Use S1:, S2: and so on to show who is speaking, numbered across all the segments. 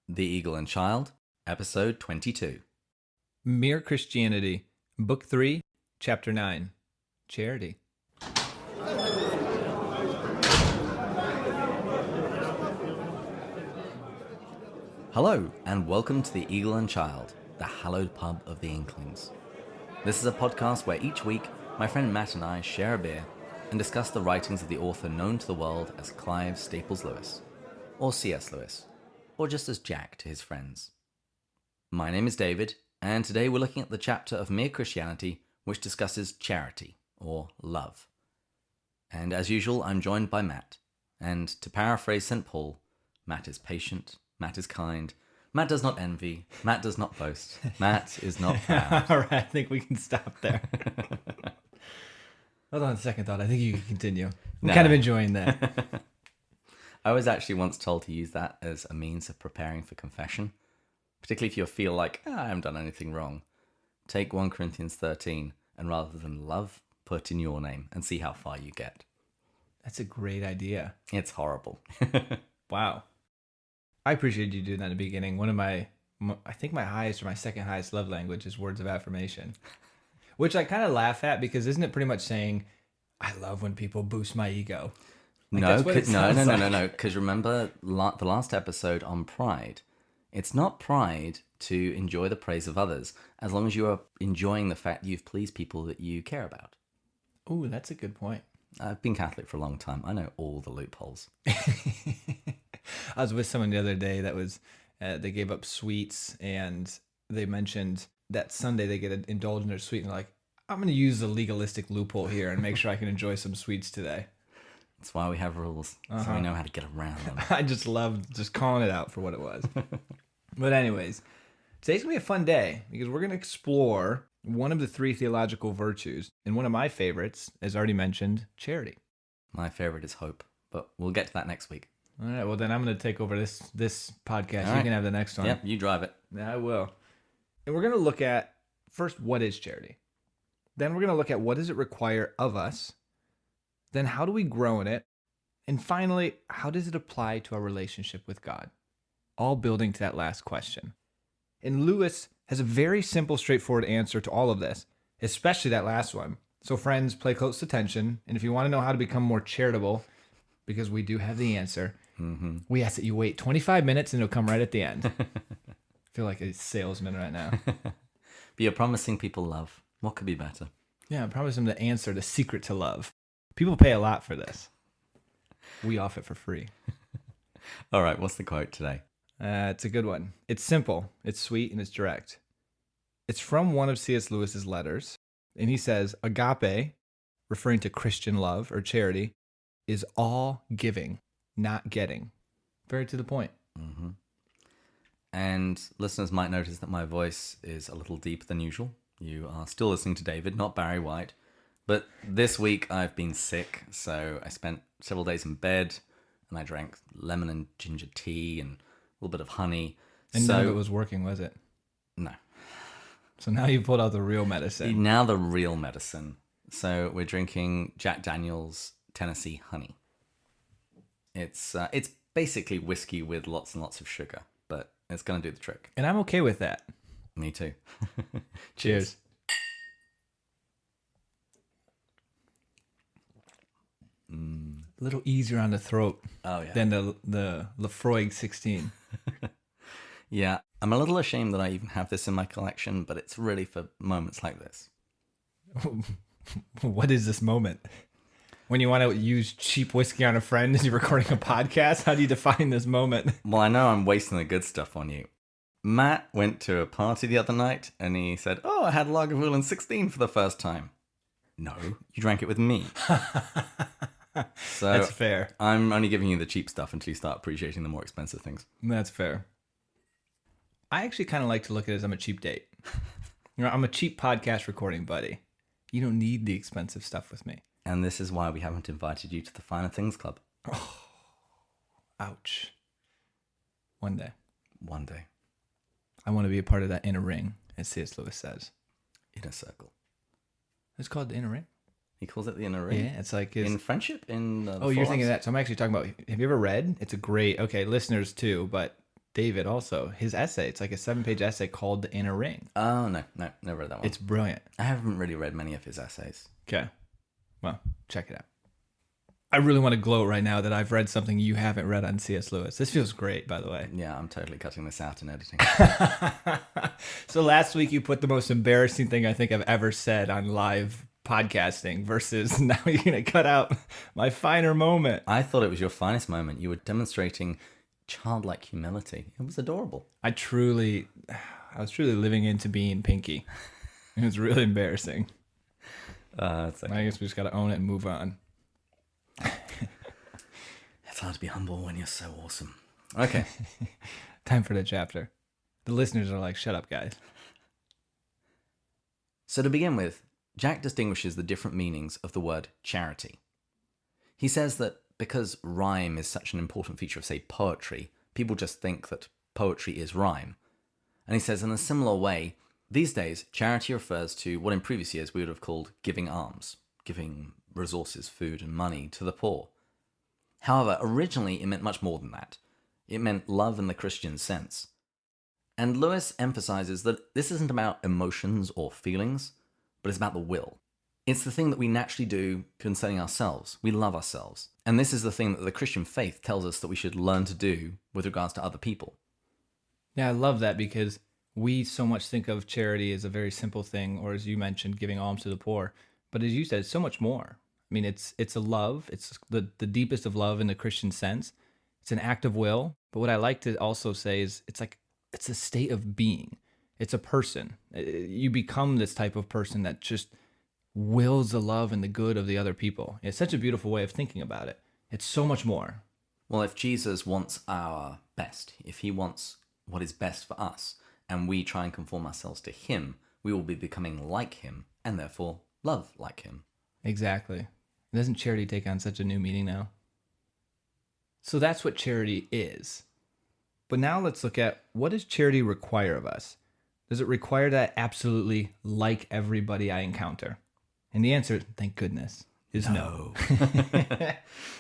S1: The Eagle and Child, Episode 22.
S2: Mere Christianity, Book 3, Chapter 9, Charity.
S1: Hello, and welcome to The Eagle and Child, the hallowed pub of the Inklings. This is a podcast where each week, my friend Matt and I share a beer and discuss the writings of the author known to the world as Clive Staples Lewis, or C.S. Lewis, or just as Jack to his friends. My name is David, and today we're looking at the chapter of Mere Christianity which discusses charity, or love. And as usual, I'm joined by Matt, and to paraphrase St. Paul, Matt is patient, Matt is kind, Matt does not envy, Matt does not boast, Matt is not proud.
S2: All right, I think we can stop there. Hold on a second thought. I think you can continue. I'm kind of enjoying that.
S1: I was actually once told to use that as a means of preparing for confession, particularly if you feel like, I haven't done anything wrong. Take 1 Corinthians 13 and rather than love, put in your name and see how far you get.
S2: That's a great idea.
S1: It's horrible.
S2: Wow. I appreciate you doing that in the beginning. One of I think my highest or my second highest love language is words of affirmation, which I kind of laugh at because isn't it pretty much saying, I love when people boost my ego? Like,
S1: No, because remember the last episode on pride. It's not pride to enjoy the praise of others, as long as you are enjoying the fact you've pleased people that you care about.
S2: Oh, that's a good point.
S1: I've been Catholic for a long time. I know all the loopholes.
S2: I was with someone the other day that was, they gave up sweets and they mentioned that Sunday they get to indulge in their sweet and they're like, I'm going to use the legalistic loophole here and make sure I can enjoy some sweets today.
S1: That's why we have rules, so we know how to get around them.
S2: I just love just calling it out for what it was. But anyways, today's going to be a fun day because we're going to explore one of the 3 theological virtues. And one of my favorites, as already mentioned, charity.
S1: My favorite is hope, but we'll get to that next week.
S2: All right, well then I'm going to take over this podcast.
S1: All
S2: You
S1: right.
S2: can have the next one.
S1: Yep, you drive it.
S2: Yeah, I will. And we're going to look at, first, what is charity? Then we're going to look at what does it require of us? Then how do we grow in it? And finally, how does it apply to our relationship with God? All building to that last question. And Lewis has a very simple, straightforward answer to all of this, especially that last one. So friends, pay close attention. And if you want to know how to become more charitable, because we do have the answer, we ask that you wait 25 minutes and it'll come right at the end. I feel like a salesman right now.
S1: But you're promising people love. What could be better?
S2: Yeah, I promise them the answer, the secret to love. People pay a lot for this. We offer it for free.
S1: All right, what's the quote today?
S2: It's a good one. It's simple, it's sweet, and it's direct. It's from one of C.S. Lewis's letters, and he says, agape, referring to Christian love or charity, is all giving, not getting. Very to the point.
S1: Mm-hmm. And listeners might notice that my voice is a little deeper than usual. You are still listening to David, not Barry White. But this week I've been sick, so I spent several days in bed, and I drank lemon and ginger tea and a little bit of honey.
S2: And none of it was working, was it?
S1: No.
S2: So now you pulled out the real medicine.
S1: Now the real medicine. So we're drinking Jack Daniel's Tennessee Honey. It's basically whiskey with lots and lots of sugar, but it's going to do the trick.
S2: And I'm okay with that.
S1: Me too.
S2: Cheers. A little easier on the throat than the Lefroy 16.
S1: Yeah, I'm a little ashamed that I even have this in my collection, but it's really for moments like this.
S2: What is this moment? When you want to use cheap whiskey on a friend as you're recording a podcast? How do you define this moment?
S1: Well, I know I'm wasting the good stuff on you. Matt went to a party the other night, and he said, I had Lagavulin 16 for the first time. No, you drank it with me. So
S2: that's fair.
S1: I'm only giving you the cheap stuff until you start appreciating the more expensive things.
S2: That's fair. I actually kind of like to look at it as I'm a cheap date. I'm a cheap podcast recording buddy. You don't need the expensive stuff with me.
S1: And this is why we haven't invited you to the Finer Things Club.
S2: Oh, ouch. One day.
S1: One day.
S2: I want to be a part of that inner ring, as C.S. Lewis says.
S1: Inner circle.
S2: It's called the inner ring?
S1: He calls it the inner ring.
S2: Yeah, it's like
S1: in friendship. In
S2: you're thinking of that. So I'm actually talking about. Have you ever read? It's a great. Okay, listeners too, but David also. His essay, it's like a 7-page essay called The Inner Ring.
S1: Oh, no, never read that one.
S2: It's brilliant.
S1: I haven't really read many of his essays.
S2: Okay. Well, check it out. I really want to gloat right now that I've read something you haven't read on C.S. Lewis. This feels great, by the way.
S1: Yeah, I'm totally cutting this out and editing.
S2: So last week you put the most embarrassing thing I think I've ever said on live podcasting versus now you're going to cut out my finer moment.
S1: I thought it was your finest moment. You were demonstrating childlike humility. It was adorable.
S2: I was truly living into being Pinky. It was really embarrassing.
S1: It's okay.
S2: I guess we just got to own it and move on.
S1: It's hard to be humble when you're so awesome. Okay.
S2: Time for the chapter. The listeners are like, shut up, guys.
S1: So to begin with, Jack distinguishes the different meanings of the word charity. He says that because rhyme is such an important feature of, say, poetry, people just think that poetry is rhyme. And he says in a similar way, these days, charity refers to what in previous years we would have called giving alms, giving resources, food and money to the poor. However, originally it meant much more than that. It meant love in the Christian sense. And Lewis emphasizes that this isn't about emotions or feelings, but it's about the will. It's the thing that we naturally do concerning ourselves. We love ourselves. And this is the thing that the Christian faith tells us that we should learn to do with regards to other people.
S2: Yeah, I love that because we so much think of charity as a very simple thing, or as you mentioned, giving alms to the poor. But as you said, it's so much more. I mean, it's a love. It's the deepest of love in the Christian sense. It's an act of will. But what I like to also say is it's a state of being. It's a person. You become this type of person that just wills the love and the good of the other people. It's such a beautiful way of thinking about it. It's so much more.
S1: Well, if Jesus wants our best, if he wants what is best for us, and we try and conform ourselves to him, we will be becoming like him, and therefore love like him.
S2: Exactly. Doesn't charity take on such a new meaning now? So that's what charity is. But now let's look at, what does charity require of us? Does it require that I absolutely like everybody I encounter? And the answer, thank goodness, is no.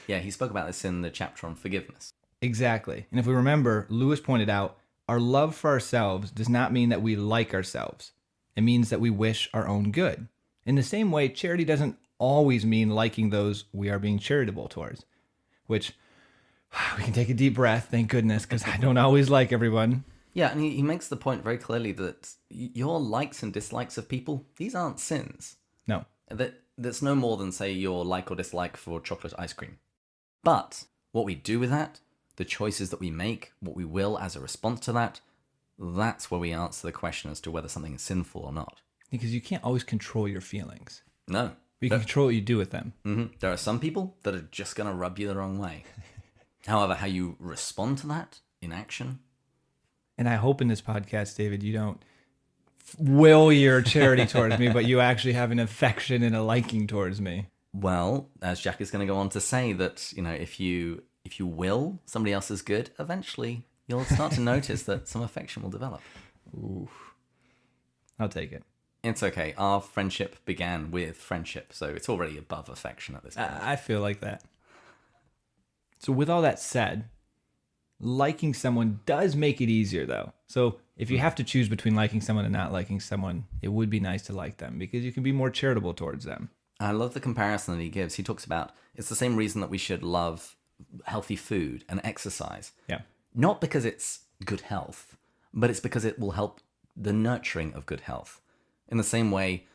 S1: Yeah, he spoke about this in the chapter on forgiveness.
S2: Exactly. And if we remember, Lewis pointed out, our love for ourselves does not mean that we like ourselves. It means that we wish our own good. In the same way, charity doesn't always mean liking those we are being charitable towards, which we can take a deep breath, thank goodness, because I don't always like everyone.
S1: Yeah, and he makes the point very clearly that your likes and dislikes of people, these aren't sins.
S2: No.
S1: That's no more than, say, your like or dislike for chocolate ice cream. But what we do with that, the choices that we make, what we will as a response to that, that's where we answer the question as to whether something is sinful or not.
S2: Because you can't always control your feelings.
S1: No.
S2: You can control what you do with them.
S1: Mm-hmm. There are some people that are just going to rub you the wrong way. However, how you respond to that in action.
S2: And I hope in this podcast, David, you don't will your charity towards me, but you actually have an affection and a liking towards me.
S1: Well, as Jack is going to go on to say that, if you will somebody else's good, eventually you'll start to notice that some affection will develop.
S2: Ooh. I'll take it.
S1: It's okay. Our friendship began with friendship, so it's already above affection at this point.
S2: I feel like that. So with all that said, liking someone does make it easier, though. So if you have to choose between liking someone and not liking someone, it would be nice to like them because you can be more charitable towards them.
S1: I love the comparison that he gives. He talks about it's the same reason that we should love healthy food and exercise.
S2: Yeah.
S1: Not because it's good health, but it's because it will help the nurturing of good health. In the same way,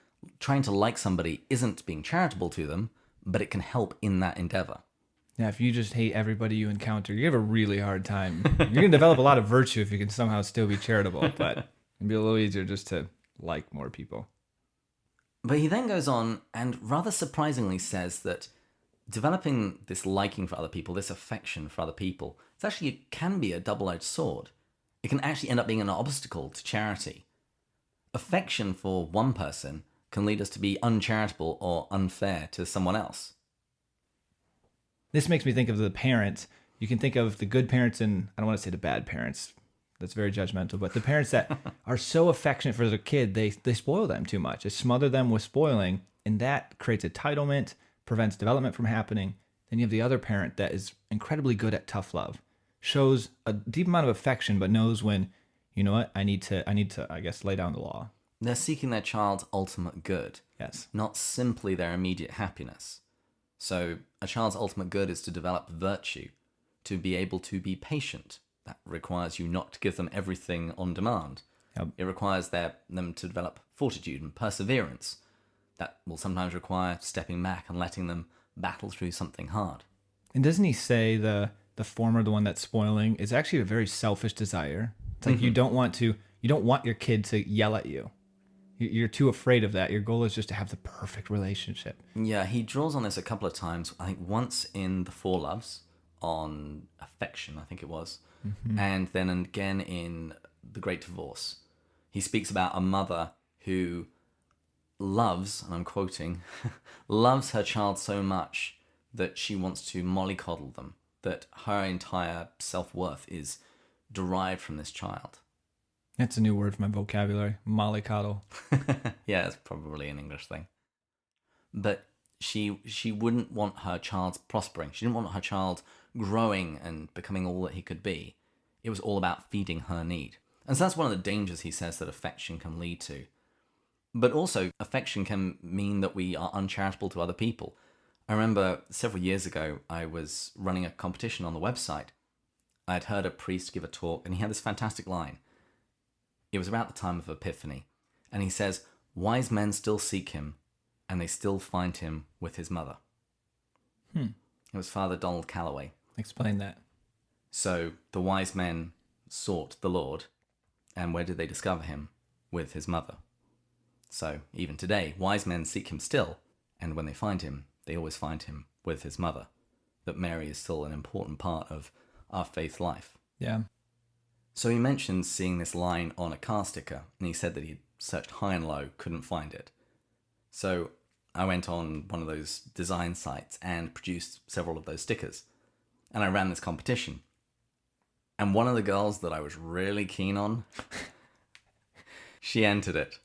S1: trying to like somebody isn't being charitable to them, but it can help in that endeavor.
S2: Yeah, if you just hate everybody you encounter, you have a really hard time. You're going to develop a lot of virtue if you can somehow still be charitable, but it'd be a little easier just to like more people.
S1: But he then goes on and rather surprisingly says that developing this liking for other people, this affection for other people, it can be a double-edged sword. It can actually end up being an obstacle to charity. Affection for one person can lead us to be uncharitable or unfair to someone else.
S2: This makes me think of the parents. You can think of the good parents and I don't want to say the bad parents. That's very judgmental. But the parents that are so affectionate for their kid, they spoil them too much. They smother them with spoiling, and that creates entitlement, prevents development from happening. Then you have the other parent that is incredibly good at tough love. shows a deep amount of affection, but knows when, you know what, I need to, I guess, lay down the law.
S1: They're seeking their child's ultimate good,
S2: Yes.
S1: not simply their immediate happiness. So a child's ultimate good is to develop virtue, to be able to be patient. That requires you not to give them everything on demand.
S2: Yep.
S1: It requires them to develop fortitude and perseverance. That will sometimes require stepping back and letting them battle through something hard.
S2: And doesn't he say the former, the one that's spoiling, is actually a very selfish desire? It's like you don't want your kid to yell at you. You're too afraid of that. Your goal is just to have the perfect relationship.
S1: Yeah, he draws on this a couple of times. I think once in The Four Loves on affection, I think it was, and then again in The Great Divorce. He speaks about a mother who loves, and I'm quoting, loves her child so much that she wants to mollycoddle them, that her entire self-worth is derived from this child.
S2: That's a new word for my vocabulary, mollycoddle.
S1: Yeah, it's probably an English thing. But she wouldn't want her child prospering. She didn't want her child growing and becoming all that he could be. It was all about feeding her need. And so that's one of the dangers, he says, that affection can lead to. But also, affection can mean that we are uncharitable to other people. I remember several years ago, I was running a competition on the website. I had heard a priest give a talk, and he had this fantastic line. It was about the time of Epiphany. And he says, "Wise men still seek him, and they still find him with his mother." It was Father Donald Calloway.
S2: Explain that.
S1: So the wise men sought the Lord, and where did they discover him? With his mother. So even today, wise men seek him still, and when they find him, they always find him with his mother. That Mary is still an important part of our faith life.
S2: Yeah.
S1: So he mentions seeing this line on a car sticker, and he said that he searched high and low, couldn't find it. So I went on one of those design sites and produced several of those stickers. And I ran this competition. And one of the girls that I was really keen on, she entered it.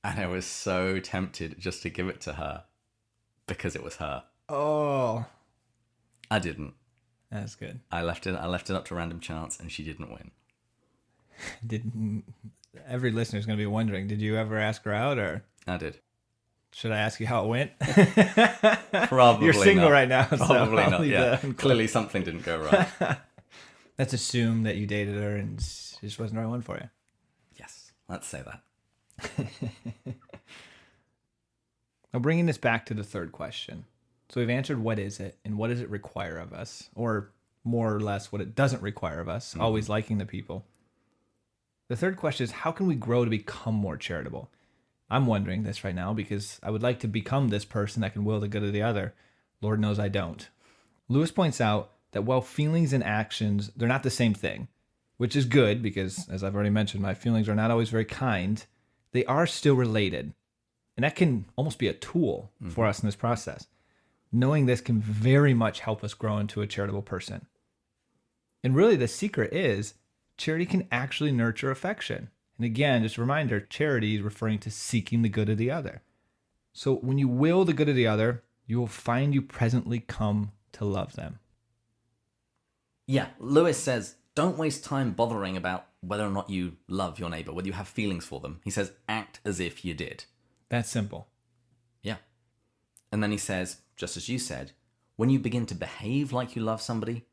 S1: And I was so tempted just to give it to her because it was her.
S2: Oh,
S1: I didn't.
S2: that's good.
S1: I left it up to random chance, and she didn't win.
S2: Every listener's going to be wondering, did you ever ask her out, or
S1: I did.
S2: should I ask you how it went?
S1: Probably
S2: You're single
S1: not.
S2: right now.
S1: Probably
S2: so
S1: not, yeah. Clearly something didn't go right.
S2: Let's assume that you dated her and she just wasn't the right one for you.
S1: Yes, let's say that.
S2: Now, bringing this back to the third question. So we've answered what is it and what does it require of us, or more or less what it doesn't require of us, always liking the people. The third question is, how can we grow to become more charitable? I'm wondering this right now because I would like to become this person that can will the good of the other. Lord knows I don't. Lewis points out that while feelings and actions, they're not the same thing, which is good because, as I've already mentioned, my feelings are not always very kind. They are still related. And that can almost be a tool for us in this process. Knowing this can very much help us grow into a charitable person. And really the secret is charity can actually nurture affection. And again, just a reminder, charity is referring to seeking the good of the other. So when you will the good of the other, you will find you presently come to love them.
S1: Yeah, Lewis says, don't waste time bothering about whether or not you love your neighbor, whether you have feelings for them. He says, act as if you did.
S2: That's simple.
S1: Yeah. And then he says, just as you said, when you begin to behave like you love somebody,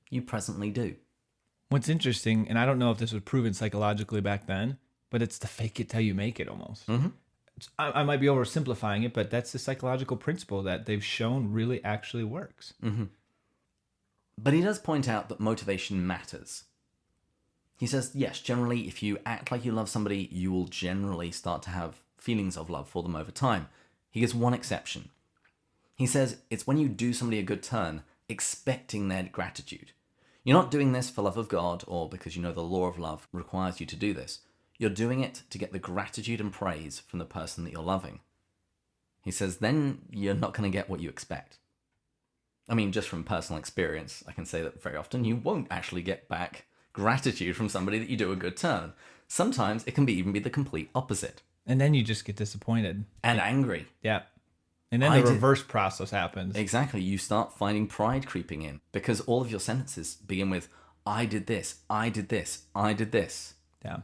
S1: you presently do.
S2: What's interesting, and I don't know if this was proven psychologically back then, but it's the fake it till you make it almost. I might be oversimplifying it, but that's the psychological principle that they've shown really actually works.
S1: But he does point out that motivation matters. He says, yes, generally, if you act like you love somebody, you will generally start to have feelings of love for them over time. He gives one exception. He says it's when you do somebody a good turn, expecting their gratitude. You're not doing this for love of God or because you know the law of love requires you to do this. You're doing it to get the gratitude and praise from the person that you're loving. He says then you're not going to get what you expect. I mean, just from personal experience, I can say that very often you won't actually get back gratitude from somebody that you do a good turn. Sometimes it can even be the complete opposite.
S2: And then you just get disappointed.
S1: And angry.
S2: Yeah. And then the reverse process happens.
S1: Exactly. You start finding pride creeping in because all of your sentences begin with, I did this, I did this, I did this.
S2: Yeah.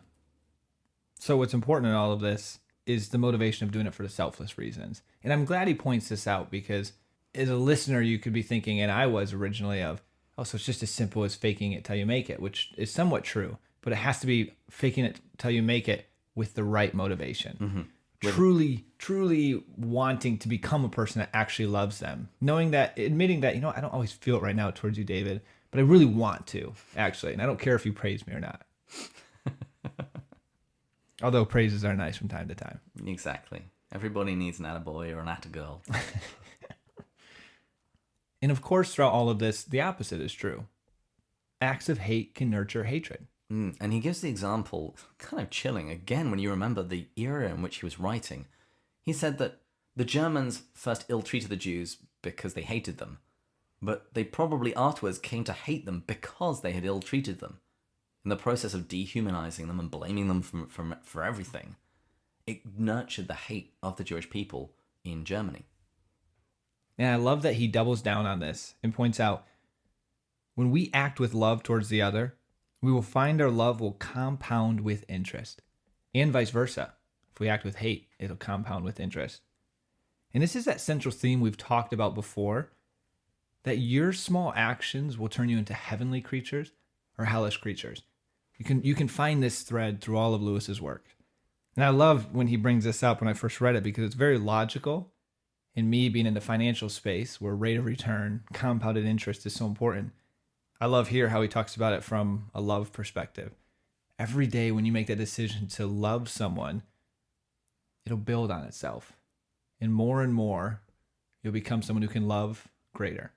S2: So what's important in all of this is the motivation of doing it for the selfless reasons. And I'm glad he points this out, because as a listener, you could be thinking, and I was originally, of, oh, so it's just as simple as faking it till you make it, which is somewhat true, but it has to be faking it till you make it with the right motivation.
S1: Mm-hmm.
S2: Truly wanting to become a person that actually loves them. Knowing that, admitting that, I don't always feel it right now towards you, David, but I really want to, actually. And I don't care if you praise me or not. Although praises are nice from time to time.
S1: Exactly. Everybody needs an attaboy or an attagirl.
S2: And of course, throughout all of this, the opposite is true. Acts of hate can nurture hatred.
S1: And he gives the example, kind of chilling, again, when you remember the era in which he was writing. He said that the Germans first ill-treated the Jews because they hated them, but they probably afterwards came to hate them because they had ill-treated them. In the process of dehumanizing them and blaming them for everything, it nurtured the hate of the Jewish people in Germany.
S2: And I love that he doubles down on this and points out, when we act with love towards the other, we will find our love will compound with interest, and vice versa. If we act with hate, it'll compound with interest. And this is that central theme we've talked about before, that your small actions will turn you into heavenly creatures or hellish creatures. You can find this thread through all of Lewis's work. And I love when he brings this up when I first read it, because it's very logical. And me being in the financial space where rate of return, compounded interest is so important, I love here how he talks about it from a love perspective. Every day when you make that decision to love someone, it'll build on itself. And more, you'll become someone who can love greater.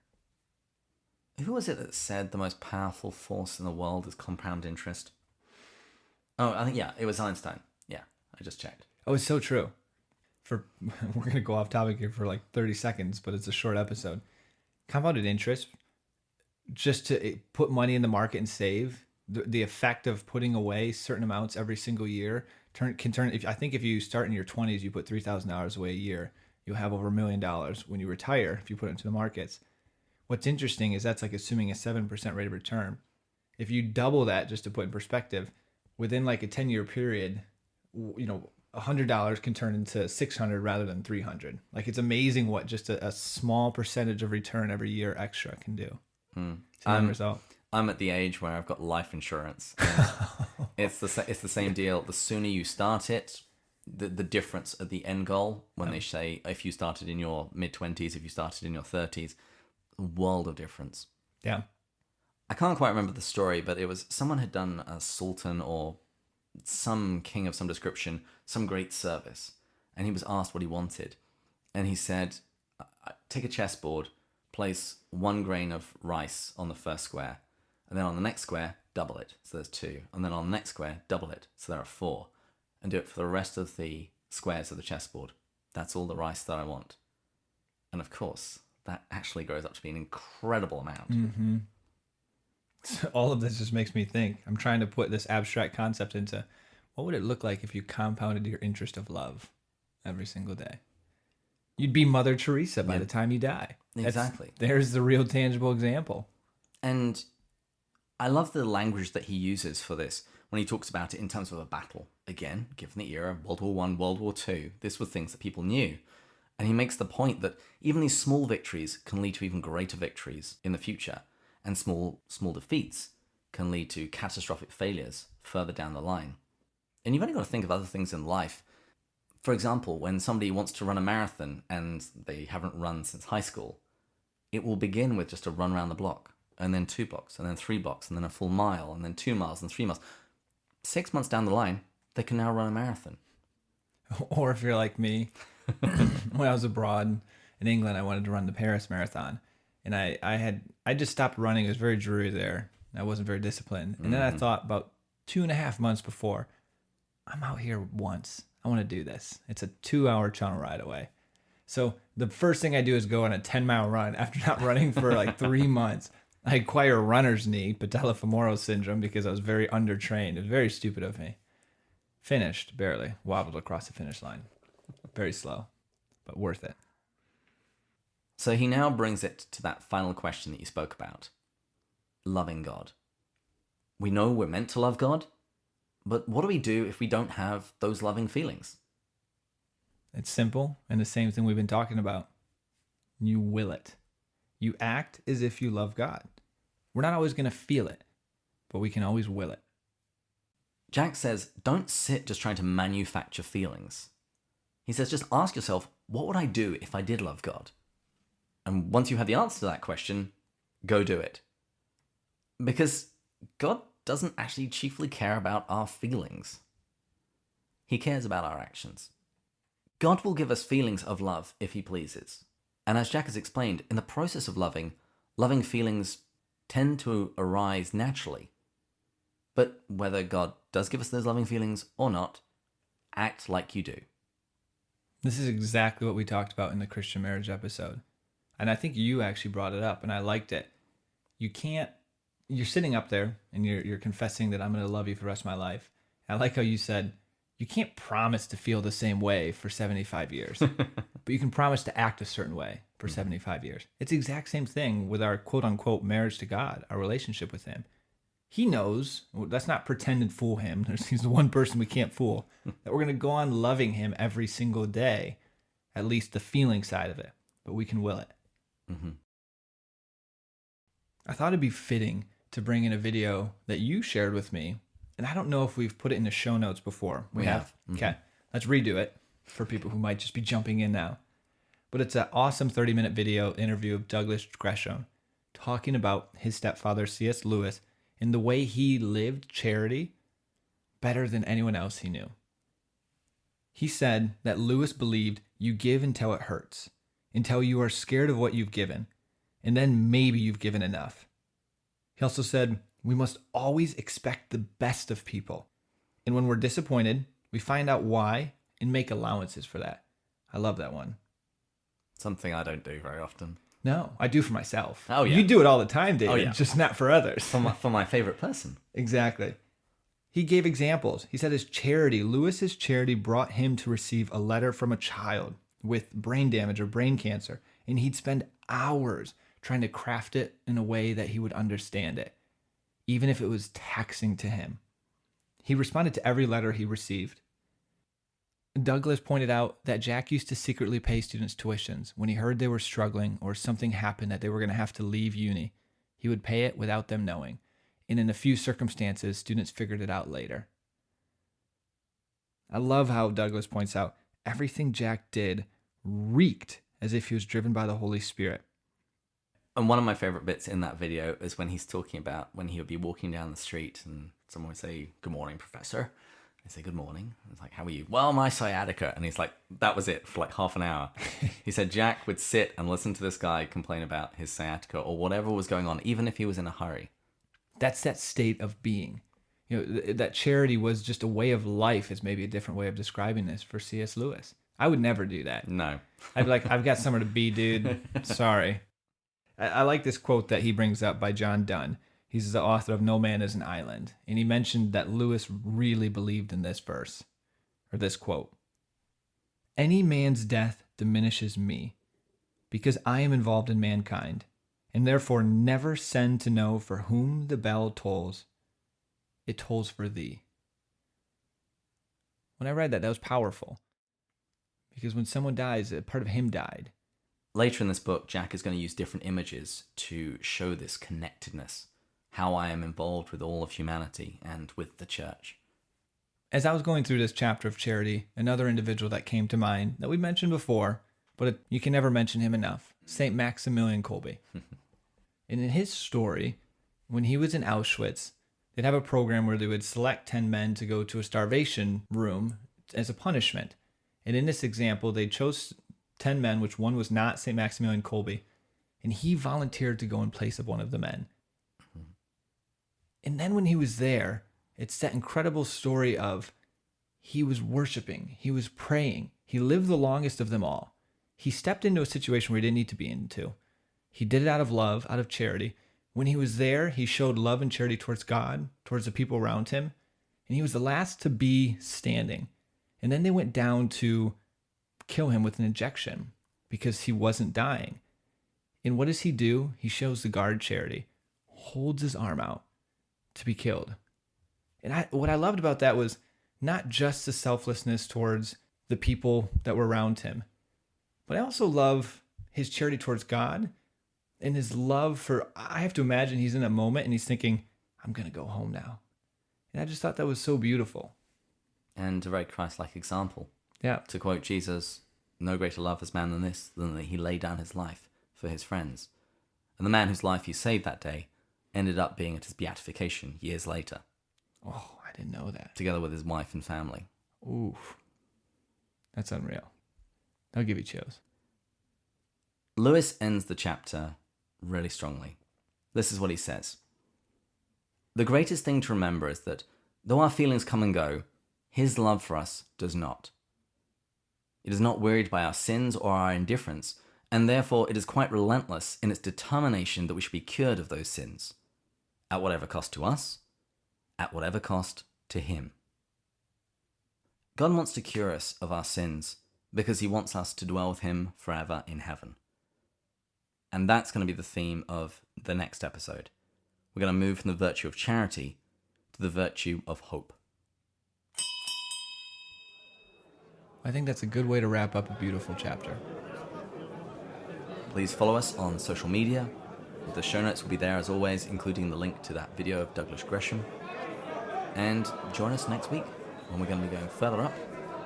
S1: Who was it that said the most powerful force in the world is compound interest? Oh, I think, yeah, it was Einstein. Yeah, I just checked.
S2: Oh, it's so true. We're going to go off topic here for like 30 seconds, but it's a short episode. Compounded interest, just to put money in the market and save, the effect of putting away certain amounts every single year can turn. If you start in your 20s, you put $3,000 away a year, you'll have over $1 million when you retire if you put it into the markets. What's interesting is that's like assuming a 7% rate of return. If you double that, just to put in perspective, within like a 10-year period, $100 can turn into $600 rather than $300. Like, it's amazing what just a small percentage of return every year extra can do.
S1: I'm at the age where I've got life insurance. It's the same deal. The sooner you start it, the difference at the end goal, when they say if you started in your mid-20s, if you started in your 30s, a world of difference.
S2: Yeah.
S1: I can't quite remember the story, but it was someone had done a sultan or some king of some description, some great service, and he was asked what he wanted, and he said, take a chessboard, place 1 grain of rice on the first square, and then on the next square double it, so there's 2, and then on the next square double it, so there are 4, and do it for the rest of the squares of the chessboard. That's all the rice that I want. And of course that actually grows up to be an incredible amount.
S2: Mm-hmm. So all of this just makes me think. I'm trying to put this abstract concept into what would it look like if you compounded your interest of love every single day? You'd be Mother Teresa by the time you die.
S1: Exactly.
S2: There's the real tangible example.
S1: And I love the language that he uses for this when he talks about it in terms of a battle. Again, given the era, World War I, World War II, this were things that people knew. And he makes the point that even these small victories can lead to even greater victories in the future. And small defeats can lead to catastrophic failures further down the line. And you've only got to think of other things in life. For example, when somebody wants to run a marathon and they haven't run since high school, it will begin with just a run around the block, and then 2 blocks, and then 3 blocks, and then a full mile, and then 2 miles and 3 miles. 6 months down the line, they can now run a marathon.
S2: Or if you're like me, when I was abroad in England, I wanted to run the Paris Marathon. And I just stopped running. It was very dreary there. I wasn't very disciplined. And then I thought about 2.5 months before, I'm out here once. I want to do this. It's a 2-hour tunnel ride away. So the first thing I do is go on a 10-mile run after not running for like 3 months. I acquire runner's knee, patellofemoral syndrome, because I was very undertrained. It was very stupid of me. Finished, barely. Wobbled across the finish line. Very slow, but worth it.
S1: So he now brings it to that final question that you spoke about. Loving God. We know we're meant to love God, but what do we do if we don't have those loving feelings?
S2: It's simple and the same thing we've been talking about. You will it. You act as if you love God. We're not always going to feel it, but we can always will it.
S1: Jack says, don't sit just trying to manufacture feelings. He says, just ask yourself, what would I do if I did love God? And once you have the answer to that question, go do it. Because God doesn't actually chiefly care about our feelings. He cares about our actions. God will give us feelings of love if he pleases. And as Jack has explained, in the process of loving feelings tend to arise naturally. But whether God does give us those loving feelings or not, act like you do.
S2: This is exactly what we talked about in the Christian marriage episode. And I think you actually brought it up and I liked it. You're sitting up there and you're confessing that I'm going to love you for the rest of my life. And I like how you said, you can't promise to feel the same way for 75 years, but you can promise to act a certain way for 75 years. It's the exact same thing with our quote unquote marriage to God, our relationship with him. He knows, let's not pretend and fool him. He's the one person we can't fool, that we're going to go on loving him every single day, at least the feeling side of it, but we can will it.
S1: Mm-hmm.
S2: I thought it'd be fitting to bring in a video that you shared with me, and I don't know if we've put it in the show notes before. We have. Mm-hmm. Okay, let's redo it for people who might just be jumping in now. But it's an awesome 30-minute video interview of Douglas Gresham talking about his stepfather, C.S. Lewis, and the way he lived charity better than anyone else he knew. He said that Lewis believed you give until it hurts, until you are scared of what you've given, and then maybe you've given enough. He also said we must always expect the best of people, and when we're disappointed, we find out why and make allowances for that. I love that one.
S1: Something I don't do very often.
S2: No, I do for myself.
S1: Oh, yeah.
S2: You do it all the time, David.
S1: Oh, yeah.
S2: Just not for others.
S1: For my favorite person.
S2: Exactly. He gave examples. He said Lewis's charity brought him to receive a letter from a child with brain damage or brain cancer, and he'd spend hours trying to craft it in a way that he would understand it, even if it was taxing to him. He responded to every letter he received. Douglas pointed out that Jack used to secretly pay students tuitions when he heard they were struggling or something happened that they were going to have to leave uni. He would pay it without them knowing. And in a few circumstances, students figured it out later. I love how Douglas points out everything Jack did reeked as if he was driven by the Holy Spirit.
S1: And one of my favorite bits in that video is when he's talking about when he would be walking down the street and someone would say, "Good morning, Professor." I say, "Good morning." It's like, "How are you?" "Well, my sciatica." And he's like, that was it for like half an hour. He said Jack would sit and listen to this guy complain about his sciatica or whatever was going on, even if he was in a hurry.
S2: That's that state of being. That charity was just a way of life is maybe a different way of describing this for C.S. Lewis. I would never do that.
S1: No.
S2: I'd be like, I've got somewhere to be, dude. Sorry. I like this quote that he brings up by John Donne. He's the author of No Man is an Island. And he mentioned that Lewis really believed in this verse, or this quote. "Any man's death diminishes me, because I am involved in mankind, and therefore never send to know for whom the bell tolls. It tolls for thee." When I read that, that was powerful. Because when someone dies, a part of him died.
S1: Later in this book, Jack is going to use different images to show this connectedness, how I am involved with all of humanity and with the church.
S2: As I was going through this chapter of charity, another individual that came to mind that we mentioned before, but you can never mention him enough, St. Maximilian Kolbe. And in his story, when he was in Auschwitz, they'd have a program where they would select 10 men to go to a starvation room as a punishment. And in this example, they chose 10 men, which one was not St. Maximilian Kolbe, and he volunteered to go in place of one of the men. And then when he was there, it's that incredible story of he was worshiping, he was praying, he lived the longest of them all. He stepped into a situation where he didn't need to be into. He did it out of love, out of charity. When he was there, he showed love and charity towards God, towards the people around him, and he was the last to be standing. And then they went down to kill him with an injection because he wasn't dying. And what does he do? He shows the guard charity, holds his arm out, to be killed. And what I loved about that was not just the selflessness towards the people that were around him, but I also love his charity towards God and his love for, I have to imagine he's in a moment and he's thinking, I'm going to go home now. And I just thought that was so beautiful.
S1: And a very Christ-like example.
S2: Yeah.
S1: To quote Jesus, no greater love has man than this, than that he laid down his life for his friends. And the man whose life he saved that day ended up being at his beatification years later.
S2: Oh, I didn't know that.
S1: Together with his wife and family.
S2: Oof. That's unreal. I'll give you chills.
S1: Lewis ends the chapter really strongly. This is what he says. The greatest thing to remember is that, though our feelings come and go, his love for us does not. It is not wearied by our sins or our indifference, and therefore it is quite relentless in its determination that we should be cured of those sins, at whatever cost to us, at whatever cost to him. God wants to cure us of our sins because he wants us to dwell with him forever in heaven. And that's going to be the theme of the next episode. We're going to move from the virtue of charity to the virtue of hope.
S2: I think that's a good way to wrap up a beautiful chapter.
S1: Please follow us on social media. The show notes will be there as always, including the link to that video of Douglas Gresham. And join us next week when we're going to be going further up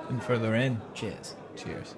S2: And further in.
S1: Cheers.
S2: Cheers.